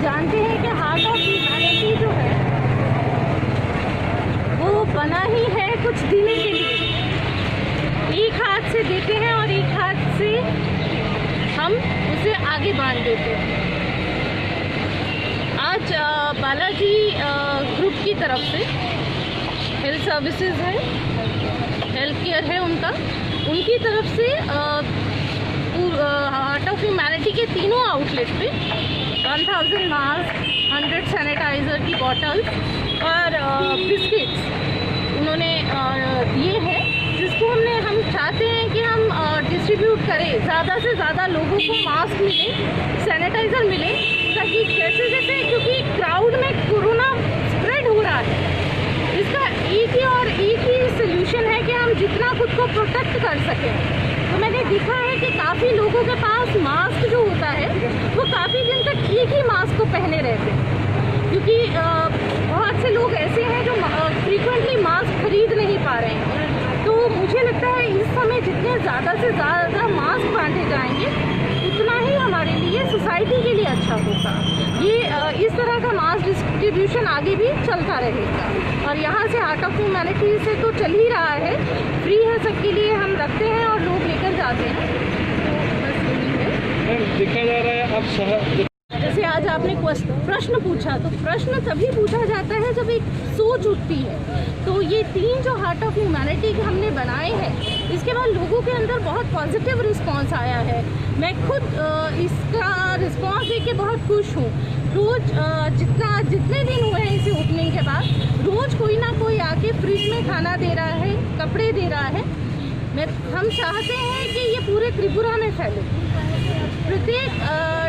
जानते हैं कि हार्ट ऑफ ह्यूमैनिटी जो है वो बना ही है कुछ देने के लिए। एक हाथ से देते हैं और एक हाथ से हम उसे आगे बांध देते हैं। आज बालाजी ग्रुप की तरफ से हेल्थ सर्विसेज है, हेल्थ केयर है उनकी तरफ से हार्ट ऑफ ह्यूमैनिटी के तीनों आउटलेट पे 1000 मास्क, 100 सैनिटाइज़र की बॉटल्स और बिस्किट्स उन्होंने दिए हैं, जिसको हम चाहते हैं कि हम डिस्ट्रीब्यूट करें, ज़्यादा से ज़्यादा लोगों को मास्क मिले, सैनिटाइज़र मिले, ताकि जैसे क्योंकि क्राउड में कोरोना स्प्रेड हो रहा है, इसका एक ही सोल्यूशन है कि हम जितना खुद को प्रोटेक्ट कर सकें। तो मैंने देखा है कि काफ़ी लोगों के पास मास्क जो होता है वो काफ़ी दिन तक एक ही मास्क को पहने रहते हैं, क्योंकि बहुत से लोग ऐसे हैं जो फ्रीक्वेंटली मास्क खरीद नहीं पा रहे हैं। तो मुझे लगता है इस समय जितने ज़्यादा से ज़्यादा मास्क बांटे जाएंगे उतना ही हमारे लिए, सोसाइटी के लिए अच्छा होगा। ये इस तरह का मास डिस्ट्रीब्यूशन आगे भी चलता रहेगा और यहाँ से हार्ट ऑफ ह्यूमैनिटी से तो चल ही रहा है, फ्री है सबके लिए, हम रखते हैं और लोग लेकर जाते हैं। तो बस यही है। देखा जा रहा है अब जैसे आज आपने प्रश्न पूछा, तो प्रश्न तभी पूछा जाता है जब एक सोच उठती है। तो ये 3 जो हार्ट ऑफ ह्यूमैनिटी के हमने बनाए हैं, इसके बाद लोगों के अंदर बहुत पॉजिटिव रिस्पांस आया है। मैं खुद इसका रिस्पांस देख के बहुत खुश हूँ। रोज़ जितने दिन हुए हैं इसे ओपनिंग के बाद, रोज़ कोई ना कोई आके फ्रिज में खाना दे रहा है, कपड़े दे रहा है। हम चाहते हैं कि ये पूरे त्रिपुरा में फैले, प्रत्येक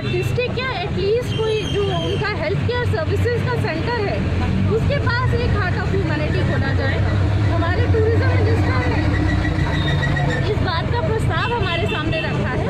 डिस्ट्रिक्ट या एटलीस्ट कोई जो उनका हेल्थ केयर सर्विसेज का सेंटर है उसके पास एक हार्ट ऑफ ह्यूमैनिटी खोला जाए। हमारे टूरिज्म मिनिस्टर ने इस बात का प्रस्ताव हमारे सामने रखा है